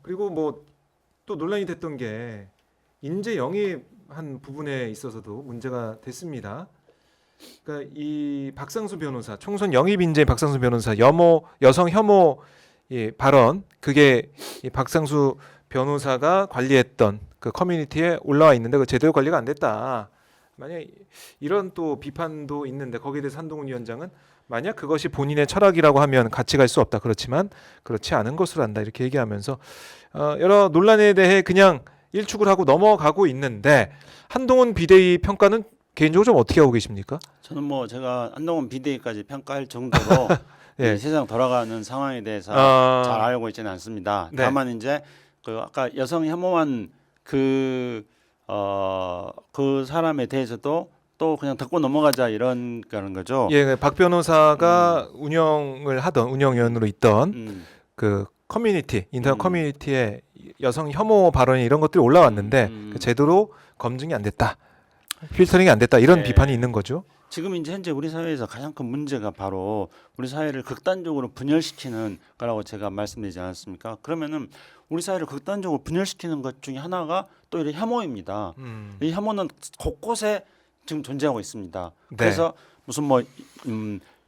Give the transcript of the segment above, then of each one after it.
그리고 뭐 또 논란이 됐던 게 인재 영입한 부분에 있어서도 문제가 됐습니다. 그러니까 이 박상수 변호사, 총선 영입 인재 박상수 변호사 여성 혐오 발언, 그게 이 박상수 변호사가 관리했던 그 커뮤니티에 올라와 있는데 그 제대로 관리가 안 됐다. 만약 이런 또 비판도 있는데 거기에 대해서 한동훈 위원장은 만약 그것이 본인의 철학이라고 하면 같이 갈 수 없다. 그렇지만 그렇지 않은 것으로 한다. 이렇게 얘기하면서 여러 논란에 대해 그냥 일축을 하고 넘어가고 있는데 한동훈 비대위 평가는 개인적으로 좀 어떻게 하고 계십니까? 저는 뭐 제가 한동훈 비대위까지 평가할 정도로 예. 이 세상 돌아가는 상황에 대해서 잘 알고 있지는 않습니다. 네. 다만 이제 그 아까 여성 혐오한 그 사람에 대해서도 또 그냥 듣고 넘어가자 이런 그런 거죠. 예, 박 변호사가 운영위원으로 있던 그 커뮤니티, 인터넷 커뮤니티에 여성 혐오 발언이 이런 것들이 올라왔는데 제대로 검증이 안 됐다, 필터링이 안 됐다 이런 네. 비판이 있는 거죠. 지금 이제 현재 우리 사회에서 가장 큰 문제가 바로 우리 사회를 극단적으로 분열시키는 거라고 제가 말씀드리지 않았습니까? 그러면은 우리 사회를 극단적으로 분열시키는 것 중에 하나가 또 이런 혐오입니다. 이 혐오는 곳곳에 지금 존재하고 있습니다. 네. 그래서 무슨 뭐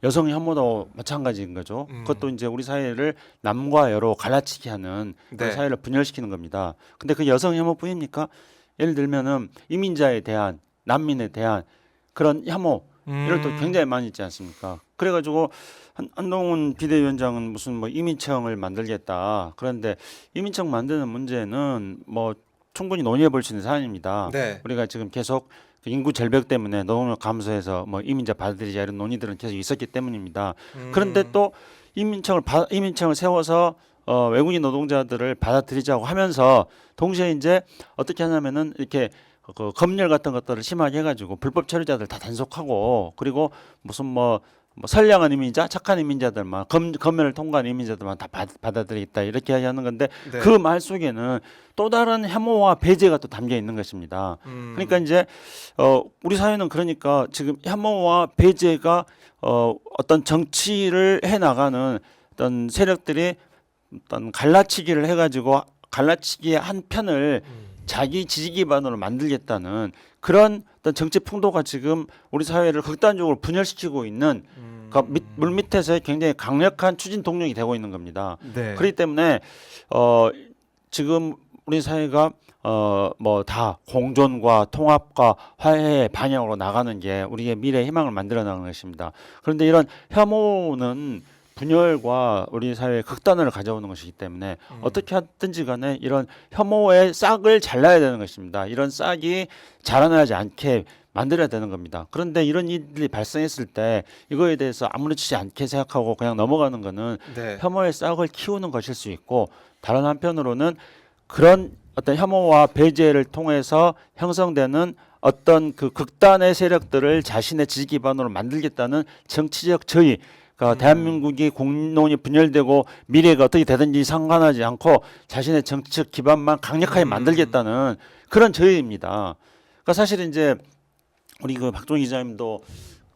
여성 혐오도 마찬가지인 거죠. 그것도 이제 우리 사회를 남과 여로 갈라치게 하는 그런 네. 사회를 분열시키는 겁니다. 근데 그 여성 혐오뿐입니까? 예를 들면은 이민자에 대한, 난민에 대한 그런 혐오 이런 또 굉장히 많이 있지 않습니까? 그래가지고 한동훈 비대위원장은 무슨 뭐 이민청을 만들겠다. 그런데 이민청 만드는 문제는 뭐 충분히 논의해 볼 수 있는 사안입니다. 네. 우리가 지금 계속 그 인구 절벽 때문에 노동력 감소해서 뭐 이민자 받아들이자 이런 논의들은 계속 있었기 때문입니다. 그런데 또 이민청을 세워서 외국인 노동자들을 받아들이자고 하면서 동시에 이제 어떻게 하냐면은 이렇게 그 검열 같은 것들을 심하게 해가지고 불법 체류자들 다 단속하고 그리고 무슨 뭐 선량한 이민자, 착한 이민자들만 검열을 통과한 이민자들만 다 받아들이겠다 이렇게 하는 건데 네. 그 말 속에는 또 다른 혐오와 배제가 또 담겨 있는 것입니다. 그러니까 이제 우리 사회는 그러니까 지금 혐오와 배제가 어떤 정치를 해 나가는 어떤 세력들이 어떤 갈라치기를 해가지고 갈라치기의 한 편을 자기 지지 기반으로 만들겠다는 그런 어떤 정치 풍토가 지금 우리 사회를 극단적으로 분열시키고 있는 물 밑에서의 굉장히 강력한 추진 동력이 되고 있는 겁니다. 네. 그렇기 때문에 지금 우리 사회가 뭐 다 공존과 통합과 화해의 방향으로 나가는 게 우리의 미래의 희망을 만들어 나가는 것입니다. 그런데 이런 혐오는 분열과 우리 사회의 극단을 가져오는 것이기 때문에 어떻게 하든지 간에 이런 혐오의 싹을 잘라야 되는 것입니다. 이런 싹이 자라나지 않게 만들어야 되는 겁니다. 그런데 이런 일이 발생했을 때 이거에 대해서 아무렇지 않게 생각하고 그냥 넘어가는 것은 네. 혐오의 싹을 키우는 것일 수 있고 다른 한편으로는 그런 어떤 혐오와 배제를 통해서 형성되는 어떤 그 극단의 세력들을 자신의 지지 기반으로 만들겠다는 정치적 저의, 그러니까 대한민국이 공론이 분열되고 미래가 어떻게 되든지 상관하지 않고 자신의 정치적 기반만 강력하게 만들겠다는 그런 저의입니다. 그러니까 사실 이제 우리 그 박종희 기자님도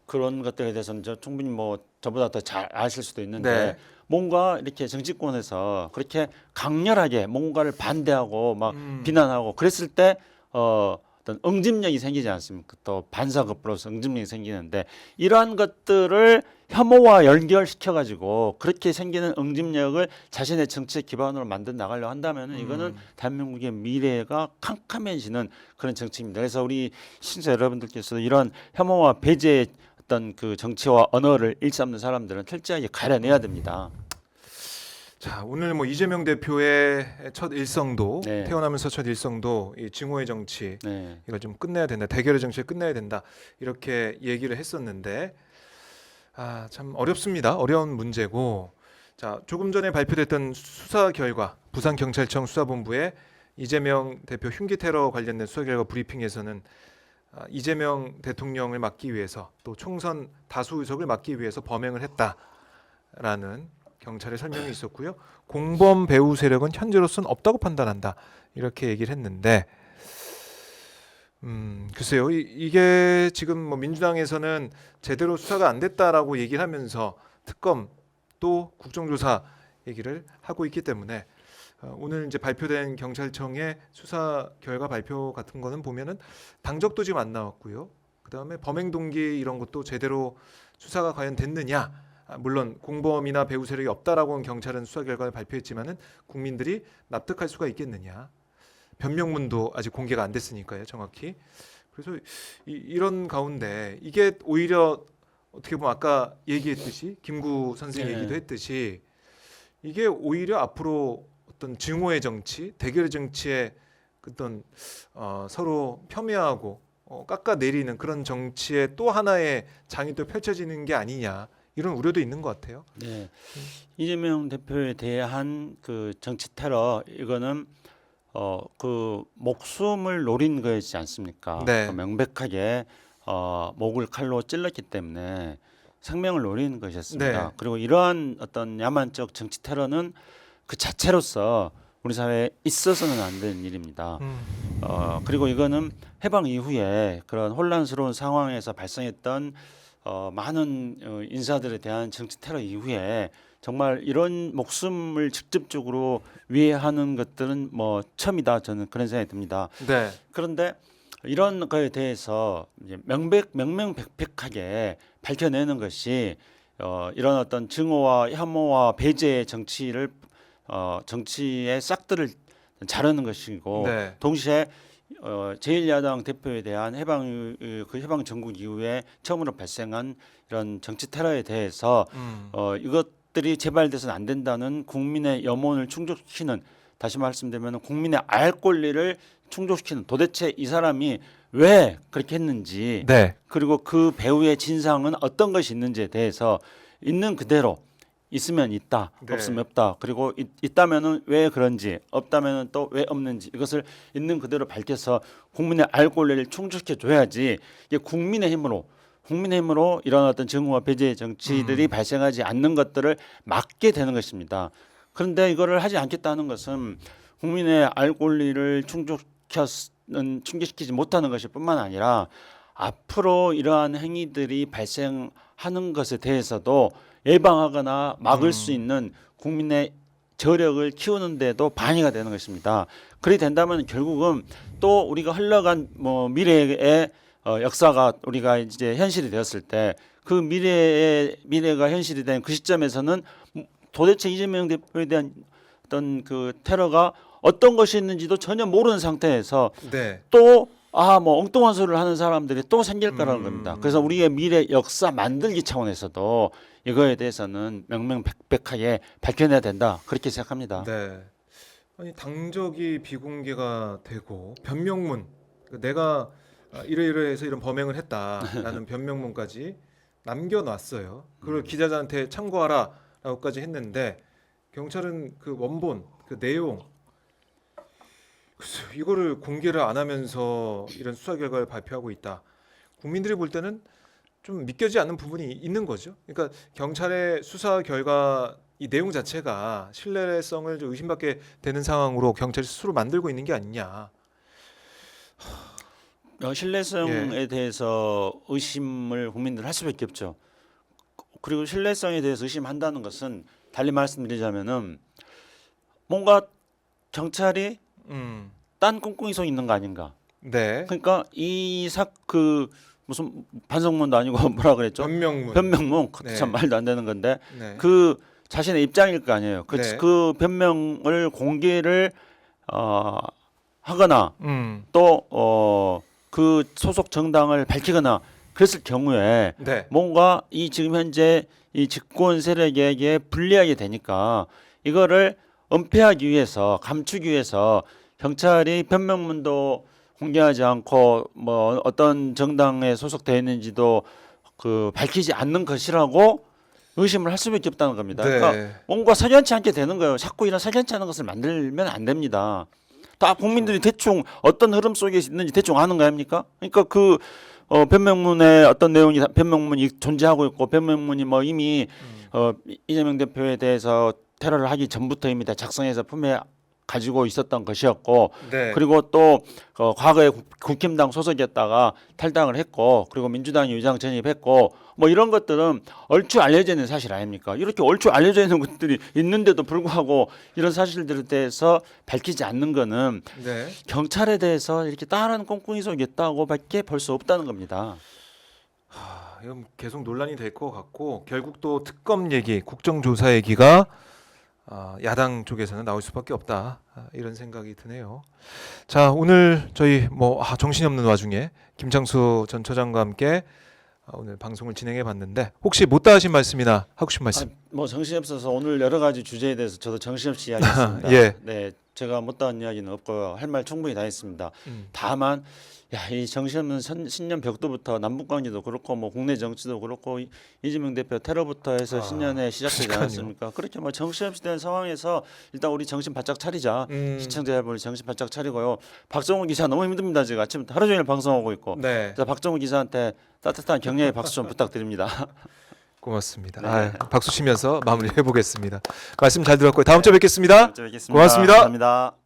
그런 것들에 대해서는 충분히 뭐 저보다 더 잘 아실 수도 있는데 네. 뭔가 이렇게 정치권에서 그렇게 강렬하게 뭔가를 반대하고 막 비난하고 그랬을 때 어떤 응집력이 생기지 않습니까? 또 반사급부로서 응집력이 생기는데 이러한 것들을 혐오와 연결시켜 가지고 그렇게 생기는 응집력을 자신의 정치의 기반으로 만들어 나가려고 한다면은 이거는 대한민국의 미래가 캄캄해지는 그런 정치입니다. 그래서 우리 시청자 여러분들께서 이런 혐오와 배제의 어떤 그 정치와 언어를 일삼는 사람들은 철저하게 가려내야 됩니다. 자, 오늘 뭐 이재명 대표의 첫 일성도, 네. 태어나면서 첫 일성도 이 증오의 정치, 네. 이걸 좀 끝내야 된다, 대결의 정치를 끝내야 된다, 이렇게 얘기를 했었는데 참 어렵습니다. 어려운 문제고, 자, 조금 전에 발표됐던 수사 결과, 부산경찰청 수사본부의 이재명 대표 흉기 테러 관련된 수사 결과 브리핑에서는 이재명 대통령을 막기 위해서 또 총선 다수 의석을 막기 위해서 범행을 했다라는 경찰의 설명이 있었고요. 공범 배후 세력은 현재로서는 없다고 판단한다, 이렇게 얘기를 했는데 글쎄요, 이게 지금 뭐 민주당에서는 제대로 수사가 안 됐다라고 얘기를 하면서 특검 또 국정조사 얘기를 하고 있기 때문에 오늘 이제 발표된 경찰청의 수사 결과 발표 같은 거는 보면은 당적도 지금 안 나왔고요. 그다음에 범행 동기 이런 것도 제대로 수사가 과연 됐느냐? 물론 공범이나 배후 세력이 없다라고는 경찰은 수사 결과를 발표했지만은 국민들이 납득할 수가 있겠느냐? 변명문도 아직 공개가 안 됐으니까요, 정확히. 그래서 이런 가운데 이게 오히려 어떻게 보면 아까 얘기했듯이 김구 선생 네. 얘기도 했듯이 이게 오히려 앞으로 어떤 증오의 정치, 대결의 정치에 어떤 서로 폄훼하고 깎아내리는 그런 정치의 또 하나의 장이 또 펼쳐지는 게 아니냐 이런 우려도 있는 것 같아요. 네. 이재명 대표에 대한 그 정치 테러 이거는 그 목숨을 노린 거였지 않습니까? 네. 명백하게 목을 칼로 찔렀기 때문에 생명을 노리는 것이었습니다. 네. 그리고 이러한 어떤 야만적 정치 테러는 그 자체로서 우리 사회에 있어서는 안 되는 일입니다. 그리고 이거는 해방 이후에 그런 혼란스러운 상황에서 발생했던 많은 인사들에 대한 정치 테러 이후에 정말 이런 목숨을 직접적으로 위해하는 것들은 뭐 처음이다 저는 그런 생각이 듭니다. 네. 그런데 이런 거에 대해서 이제 명명백백하게 밝혀내는 것이 이런 어떤 증오와 혐오와 배제의 정치를 정치의 싹들을 자르는 것이고 네. 동시에 제1야당 대표에 대한 해방 전국 이후에 처음으로 발생한 이런 정치 테러에 대해서 이것들이 재발돼서는 안 된다는 국민의 염원을 충족시키는 다시 말씀드리면 국민의 알 권리를 충족시키는 도대체 이 사람이 왜 그렇게 했는지 네. 그리고 그 배후의 진상은 어떤 것이 있는지에 대해서 있는 그대로 있으면 있다, 네. 없으면 없다. 그리고 있다면은 왜 그런지, 없다면은 또 왜 없는지 이것을 있는 그대로 밝혀서 국민의 알 권리를 충족시켜 줘야지 이게 국민의힘으로 이런 어떤 증오와 배제의 정치들이 발생하지 않는 것들을 막게 되는 것입니다. 그런데 이거를 하지 않겠다는 것은 국민의 알 권리를 충족시키지 못하는 것일 뿐만 아니라 앞으로 이러한 행위들이 발생하는 것에 대해서도 예방하거나 막을 수 있는 국민의 저력을 키우는 데도 방해가 되는 것입니다. 그렇게 된다면 결국은 또 우리가 흘러간 미래의 역사가 우리가 이제 현실이 되었을 때 그 미래가 현실이 된 그 시점에서는 도대체 이재명 대표에 대한 어떤 그 테러가 어떤 것이 있는지도 전혀 모르는 상태에서 네. 또 엉뚱한 소리를 하는 사람들이 또 생길 거라는 겁니다. 그래서 우리의 미래 역사 만들기 차원에서도 이거에 대해서는 명명백백하게 밝혀내야 된다. 그렇게 생각합니다. 네. 아니 당적이 비공개가 되고 변명문 내가 이러이러해서 이런 범행을 했다라는 변명문까지 남겨놨어요. 그걸 기자들한테 참고하라라고까지 했는데 경찰은 그 원본 그 내용 글쎄요, 이거를 공개를 안 하면서 이런 수사 결과를 발표하고 있다. 국민들이 볼 때는 좀 믿겨지지 않는 부분이 있는 거죠. 그러니까 경찰의 수사 결과 이 내용 자체가 신뢰성을 좀 의심받게 되는 상황으로 경찰이 스스로 만들고 있는 게 아니냐. 신뢰성에 대해서 의심을 국민들 할 수밖에 없죠. 그리고 신뢰성에 대해서 의심한다는 것은 달리 말씀드리자면은 뭔가 경찰이 딴 꿍꿍이 속 있는 거 아닌가. 네. 그러니까 그 무슨 반성문도 아니고 뭐라 그랬죠? 변명문. 네. 참 말도 안 되는 건데 네. 그 자신의 입장일 거 아니에요. 네. 그 변명을 공개를 하거나 또 그 소속 정당을 밝히거나 그랬을 경우에 네. 뭔가 이 지금 현재 이 집권 세력에게 불리하게 되니까 이거를 은폐하기 위해서 감추기 위해서 경찰이 변명문도 공개하지 않고 뭐 어떤 정당에 소속되어 있는지도 그 밝히지 않는 것이라고 의심을 할 수밖에 없다는 겁니다. 네. 그러니까 뭔가 석연치 않게 되는 거예요. 자꾸 이런 석연치 않은 것을 만들면 안 됩니다. 다 국민들이 대충 어떤 흐름 속에 있는지 대충 아는 거 아닙니까? 그러니까 그 변명문에 어떤 내용이 변명문이 존재하고 있고 변명문이 뭐 이미 이재명 대표에 대해서 테러를 하기 전부터 이미 다 작성해서 품에 가지고 있었던 것이었고 네. 그리고 또 과거에 국힘당 소속이었다가 탈당을 했고 그리고 민주당이 위장 전입했고 뭐 이런 것들은 얼추 알려져 있는 사실 아닙니까? 이렇게 얼추 알려져 있는 것들이 있는데도 불구하고 이런 사실들에 대해서 밝히지 않는 거는 네. 경찰에 대해서 이렇게 다른 꽁꽁이 속이 있다고밖에 볼 수 없다는 겁니다. 이건 계속 논란이 될 것 같고 결국 또 특검 얘기, 국정조사 얘기가 야당 쪽에서는 나올 수밖에 없다 이런 생각이 드네요. 자 오늘 저희 뭐 정신이 없는 와중에 김창수 전 처장과 함께 오늘 방송을 진행해 봤는데 혹시 못다 하신 말씀이나 하고 싶은 말씀? 뭐 정신없어서 오늘 여러 가지 주제에 대해서 저도 정신없이 이야기했습니다. 예. 네, 제가 못다한 이야기는 없고요. 할 말 충분히 다 했습니다. 다만 이 정신없는 신년 벽두부터 남북 관계도 그렇고 뭐 국내 정치도 그렇고 이재명 대표 테러부터 해서 신년에 시작되지 그러니까요. 않았습니까? 그렇게 뭐 정신없이 된 상황에서 일단 우리 정신 바짝 차리자. 시청자 여러분 정신 바짝 차리고요. 박정우 기자 너무 힘듭니다. 지금 아침부터 하루 종일 방송하고 있고. 네. 자, 박정우 기자한테 따뜻한 격려의 박수 좀 부탁드립니다. 고맙습니다. 네. 박수 치면서 마무리해 보겠습니다. 말씀 잘 들었고요. 다음 주에 뵙겠습니다. 뵙겠습니다. 고맙습니다. 감사합니다.